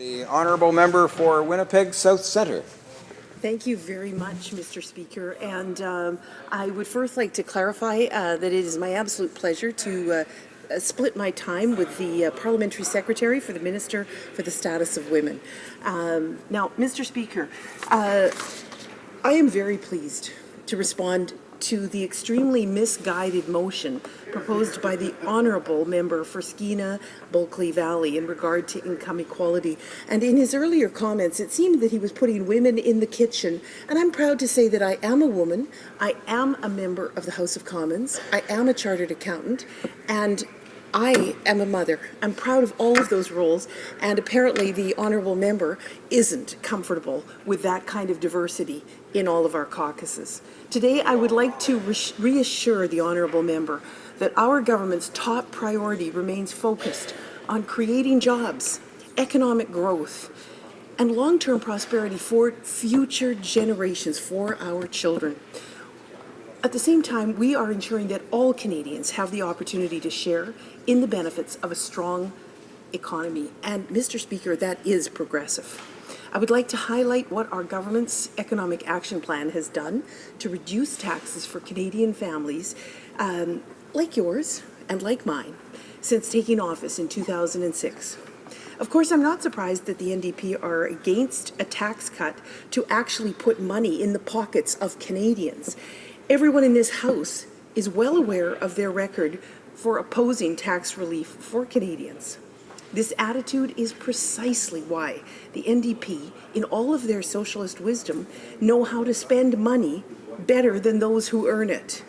The honourable member for Winnipeg South Centre. Thank you very much, Mr. Speaker. And I would first like to clarify that it is my absolute pleasure to split my time with the Parliamentary Secretary for the Minister for the Status of Women. Now, Mr. Speaker, I am very pleased to respond to the extremely misguided motion proposed by the honourable member for Skeena Bulkley Valley in regard to income equality. And in his earlier comments, it seemed that he was putting women in the kitchen. And I'm proud to say that I am a woman, I am a member of the House of Commons, I am a chartered accountant, and I am a mother. I'm proud of all of those roles, and apparently the honourable member isn't comfortable with that kind of diversity in all of our caucuses. Today, I would like to reassure the honourable member that our government's top priority remains focused on creating jobs, economic growth, and long-term prosperity for future generations, for our children. At the same time, we are ensuring that all Canadians have the opportunity to share in the benefits of a strong economy. And, Mr. Speaker, that is progressive. I would like to highlight what our government's Economic Action Plan has done to reduce taxes for Canadian families like yours and like mine since taking office in 2006. Of course, I'm not surprised that the NDP are against a tax cut to actually put money in the pockets of Canadians. Everyone in this House is well aware of their record for opposing tax relief for Canadians. This attitude is precisely why the NDP, in all of their socialist wisdom, know how to spend money better than those who earn it.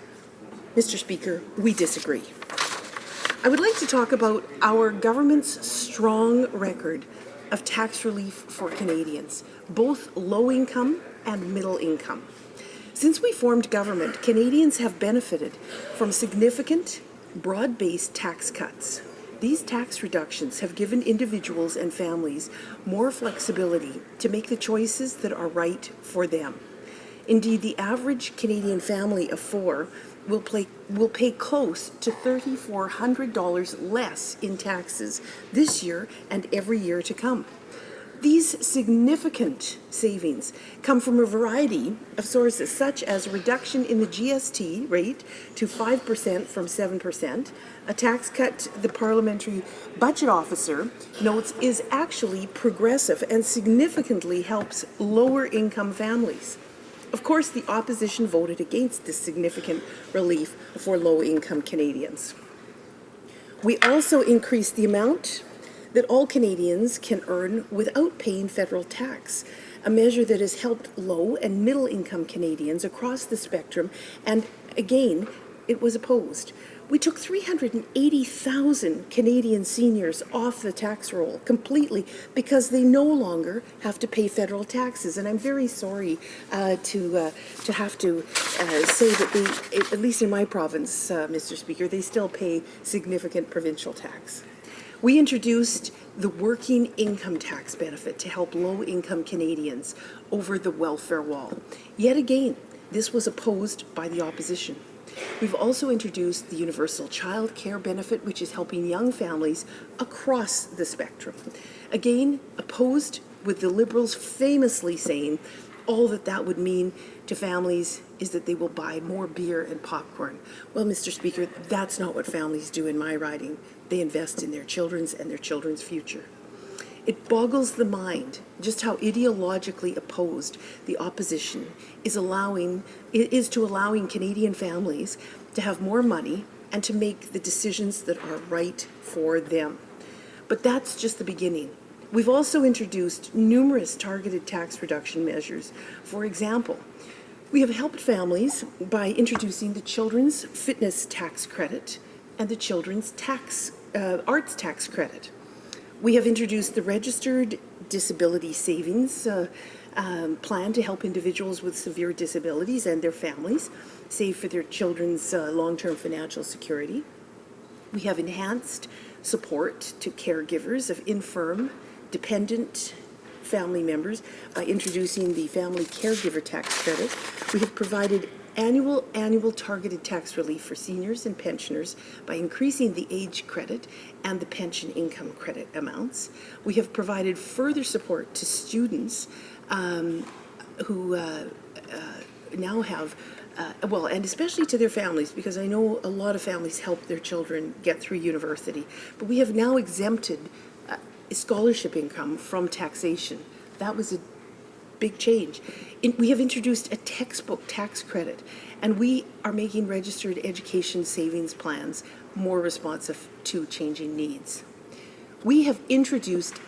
Mr. Speaker, we disagree. I would like to talk about our government's strong record of tax relief for Canadians, both low income and middle income. Since we formed government, Canadians have benefited from significant, broad-based tax cuts. These tax reductions have given individuals and families more flexibility to make the choices that are right for them. Indeed, the average Canadian family of four will pay close to $3,400 less in taxes this year and every year to come. These significant savings come from a variety of sources, such as a reduction in the GST rate to 5% from 7%, a tax cut the Parliamentary Budget Officer notes is actually progressive and significantly helps lower income families. Of course, the opposition voted against this significant relief for low-income Canadians. We also increased the amount that all Canadians can earn without paying federal tax, a measure that has helped low and middle income Canadians across the spectrum, and again, it was opposed. We took 380,000 Canadian seniors off the tax roll completely because they no longer have to pay federal taxes. And I'm very sorry to have to say that they, at least in my province, Mr. Speaker, they still pay significant provincial tax. We introduced the working income tax benefit to help low-income Canadians over the welfare wall. Yet again, this was opposed by the opposition. We've also introduced the universal child care benefit, which is helping young families across the spectrum. Again, opposed, with the Liberals famously saying all that would mean to families is that they will buy more beer and popcorn. Well, Mr. Speaker, that's not what families do in my riding. They invest in their children's and their children's future. It boggles the mind just how ideologically opposed the opposition is to allowing Canadian families to have more money and to make the decisions that are right for them. But that's just the beginning. We've also introduced numerous targeted tax reduction measures. For example, we have helped families by introducing the Children's Fitness Tax Credit and the Children's Arts Tax Credit. We have introduced the Registered Disability Savings plan to help individuals with severe disabilities and their families save for their children's long-term financial security. We have enhanced support to caregivers of infirm, dependent family members by introducing the Family Caregiver Tax Credit. We have provided annual targeted tax relief for seniors and pensioners by increasing the age credit and the pension income credit amounts. We have provided further support to students who now have, and especially to their families, because I know a lot of families help their children get through university, but we have now exempted scholarship income from taxation. That was a big change. We have introduced a textbook tax credit, and we are making registered education savings plans more responsive to changing needs. We have introduced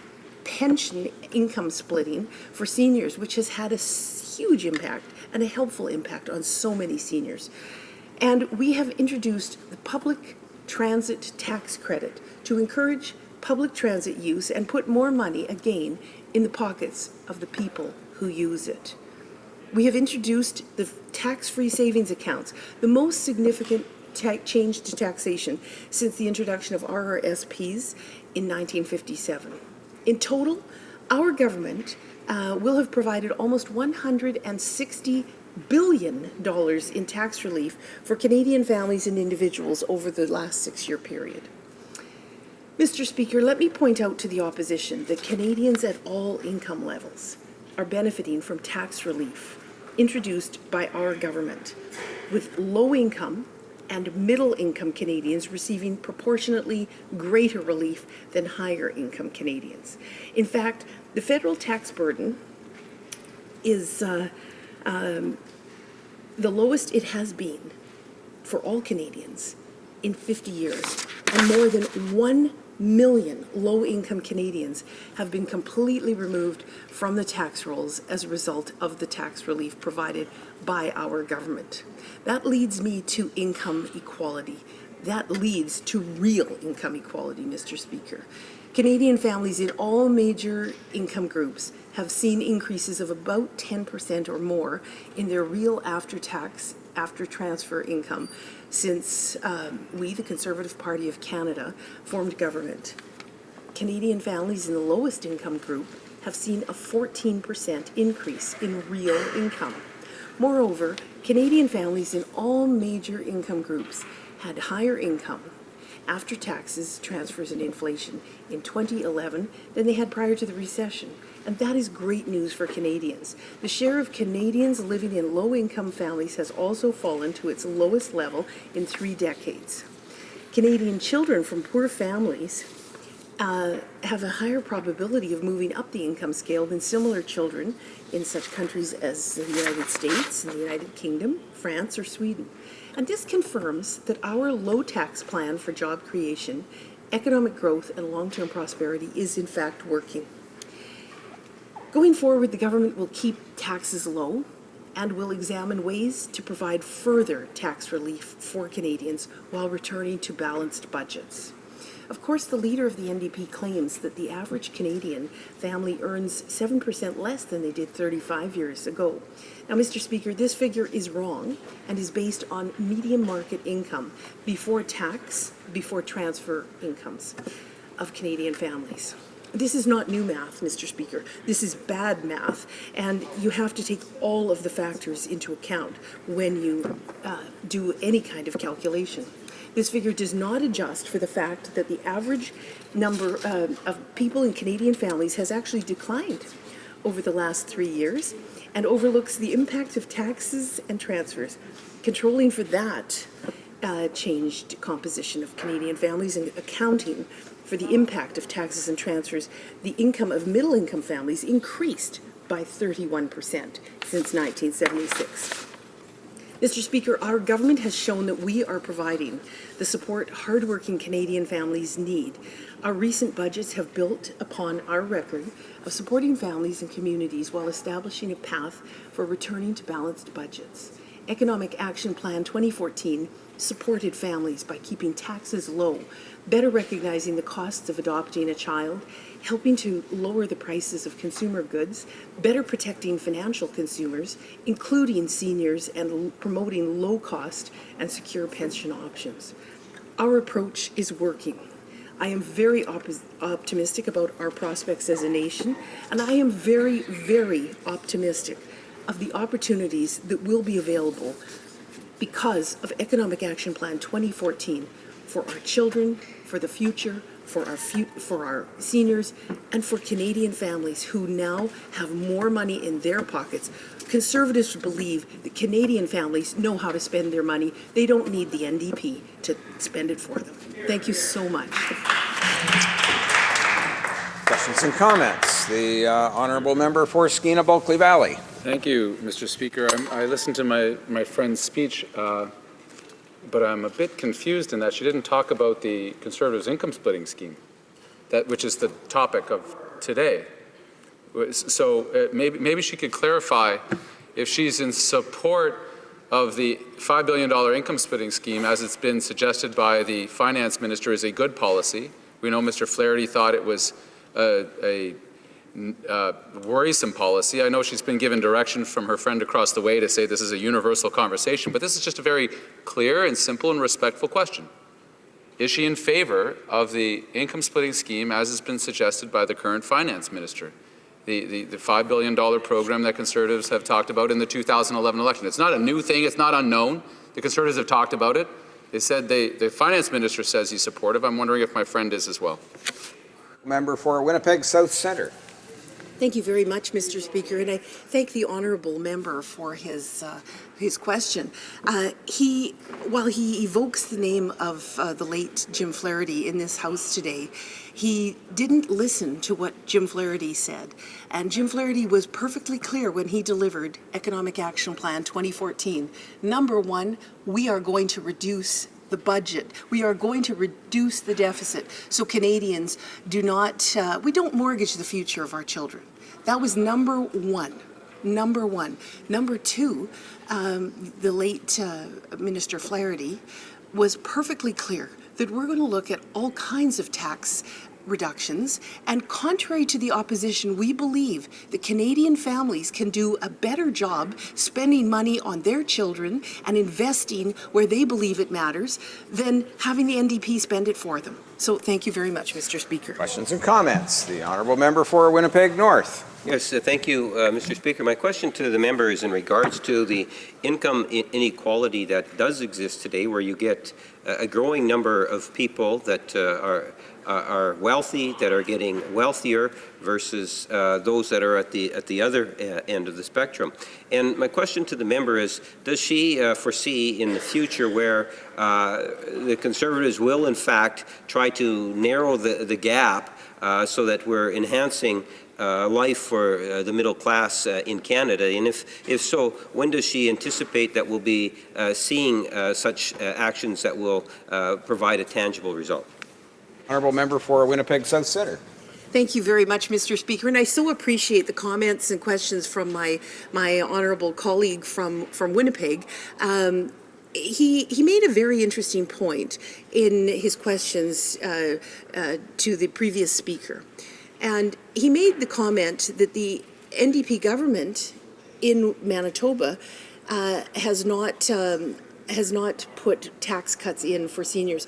pension income splitting for seniors, which has had a huge impact and a helpful impact on so many seniors. And we have introduced the public transit tax credit to encourage public transit use and put more money again in the pockets of the people who use it. We have introduced the tax-free savings accounts, the most significant change to taxation since the introduction of RRSPs in 1957. In total, our government will have provided almost $160 billion in tax relief for Canadian families and individuals over the last 6-year period. Mr. Speaker, let me point out to the opposition that Canadians at all income levels are benefiting from tax relief introduced by our government, with low-income and middle-income Canadians receiving proportionately greater relief than higher-income Canadians. In fact, the federal tax burden is the lowest it has been for all Canadians in 50 years, and more than 1 million low-income Canadians have been completely removed from the tax rolls as a result of the tax relief provided by our government. That leads me to income equality. That leads to real income equality, Mr. Speaker. Canadian families in all major income groups have seen increases of about 10% or more in their real after-tax, after-transfer income since we, the Conservative Party of Canada, formed government. Canadian families in the lowest income group have seen a 14% increase in real income. Moreover, Canadian families in all major income groups had higher income after taxes, transfers, and inflation in 2011 than they had prior to the recession. And that is great news for Canadians. The share of Canadians living in low-income families has also fallen to its lowest level in 3 decades. Canadian children from poor families have a higher probability of moving up the income scale than similar children in such countries as the United States, the United Kingdom, France, or Sweden. And this confirms that our low tax plan for job creation, economic growth, and long-term prosperity is in fact working. Going forward, the government will keep taxes low and will examine ways to provide further tax relief for Canadians while returning to balanced budgets. Of course, the leader of the NDP claims that the average Canadian family earns 7% less than they did 35 years ago. Now, Mr. Speaker, this figure is wrong and is based on median market income before tax, before transfer incomes of Canadian families. This is not new math, Mr. Speaker. This is bad math, and you have to take all of the factors into account when you do any kind of calculation. This figure does not adjust for the fact that the average number of people in Canadian families has actually declined over the last 3 years and overlooks the impact of taxes and transfers. Controlling for that changed composition of Canadian families and accounting for the impact of taxes and transfers, the income of middle-income families increased by 31% since 1976. Mr. Speaker, our government has shown that we are providing the support hardworking Canadian families need. Our recent budgets have built upon our record of supporting families and communities while establishing a path for returning to balanced budgets. Economic Action Plan 2014 supported families by keeping taxes low, better recognizing the costs of adopting a child, helping to lower the prices of consumer goods, better protecting financial consumers, including seniors, and promoting low-cost and secure pension options. Our approach is working. I am very optimistic about our prospects as a nation, and I am very, very optimistic of the opportunities that will be available because of Economic Action Plan 2014 for our children, for the future, for our seniors, and for Canadian families who now have more money in their pockets. Conservatives believe that Canadian families know how to spend their money. They don't need the NDP to spend it for them. Thank you so much. Questions and comments? The honourable member for Skeena Bulkley Valley. Thank you, Mr. Speaker. I listened to my friend's speech, but I'm a bit confused in that she didn't talk about the Conservatives' income splitting scheme, which is the topic of today. So maybe she could clarify if she's in support of the $5 billion income splitting scheme as it's been suggested by the finance minister is a good policy. We know Mr. Flaherty thought it was a worrisome policy. I know she's been given direction from her friend across the way to say this is a universal conversation, but this is just a very clear and simple and respectful question. Is she in favor of the income splitting scheme as has been suggested by the current finance minister? The $5 billion program that Conservatives have talked about in the 2011 election. It's not a new thing, it's not unknown. The Conservatives have talked about it. They said the finance minister says he's supportive. I'm wondering if my friend is as well. Member for Winnipeg South Centre. Thank you very much, Mr. Speaker, and I thank the honourable member for his question. While he evokes the name of the late Jim Flaherty in this House today, he didn't listen to what Jim Flaherty said. And Jim Flaherty was perfectly clear when he delivered Economic Action Plan 2014. Number one, we are going to reduce the budget. We are going to reduce the deficit so Canadians do not, we don't mortgage the future of our children. That was number one. Number one. Number two, the late Minister Flaherty was perfectly clear that we're going to look at all kinds of tax reductions, and contrary to the opposition, we believe that Canadian families can do a better job spending money on their children and investing where they believe it matters than having the NDP spend it for them. So thank you very much, Mr. Speaker. Questions and comments? The honourable member for Winnipeg North. Yes, thank you, Mr. Speaker. My question to the member is in regards to the income inequality that does exist today, where you get a growing number of people that are wealthy, that are getting wealthier, versus those that are at the other end of the spectrum. And my question to the member is, does she foresee in the future where the Conservatives will in fact try to narrow the gap so that we're enhancing life for the middle class in Canada? And if so, when does she anticipate that we'll be seeing such actions that will provide a tangible result? Honourable member for Winnipeg South Centre. Thank you very much, Mr. Speaker, and I so appreciate the comments and questions from my honourable colleague from Winnipeg. He made a very interesting point in his questions to the previous speaker. And he made the comment that the NDP government in Manitoba has not put tax cuts in for seniors.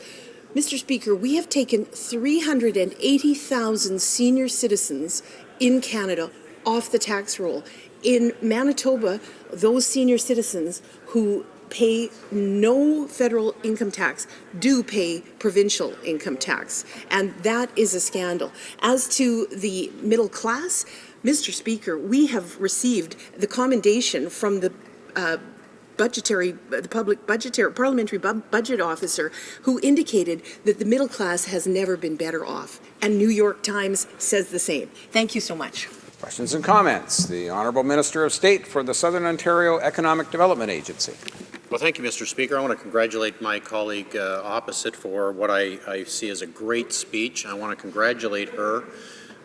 Mr. Speaker, we have taken 380,000 senior citizens in Canada off the tax roll. In Manitoba, those senior citizens who pay no federal income tax do pay provincial income tax, and that is a scandal. As to the middle class, Mr. Speaker, we have received the commendation from the parliamentary budget officer, who indicated that the middle class has never been better off, and New York Times says the same. Thank you so much. Questions and comments? The Honourable Minister of State for the Southern Ontario Economic Development Agency. Well, thank you, Mr. Speaker. I want to congratulate my colleague opposite for what I see as a great speech. I want to congratulate her,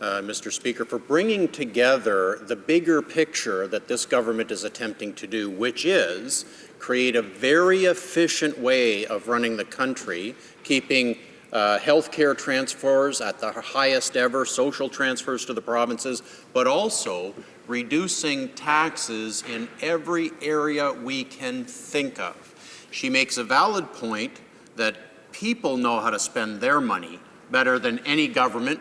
Mr. Speaker, for bringing together the bigger picture that this government is attempting to do, which is create a very efficient way of running the country, keeping healthcare transfers at the highest ever, social transfers to the provinces, but also reducing taxes in every area we can think of. She makes a valid point that people know how to spend their money better than any government.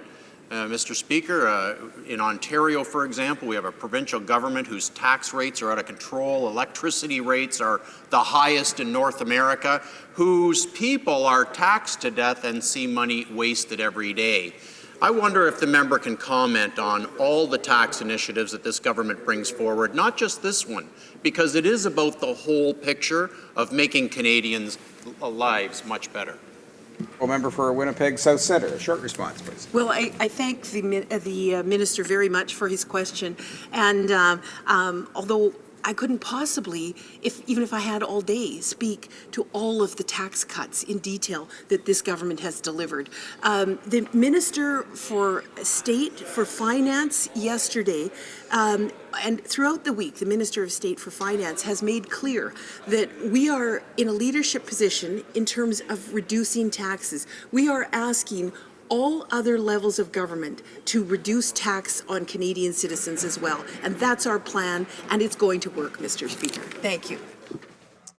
Mr. Speaker, in Ontario, for example, we have a provincial government whose tax rates are out of control, electricity rates are the highest in North America, whose people are taxed to death and see money wasted every day. I wonder if the member can comment on all the tax initiatives that this government brings forward, not just this one, because it is about the whole picture of making Canadians' lives much better. Well, member for Winnipeg South Centre, a short response, please. Well, I thank the minister very much for his question, and although I couldn't possibly, even if I had all day, speak to all of the tax cuts in detail that this government has delivered. The Minister for State for Finance yesterday, and throughout the week, the Minister of State for Finance has made clear that we are in a leadership position in terms of reducing taxes. We are asking all other levels of government to reduce tax on Canadian citizens as well. And that's our plan, and it's going to work, Mr. Speaker. Thank you.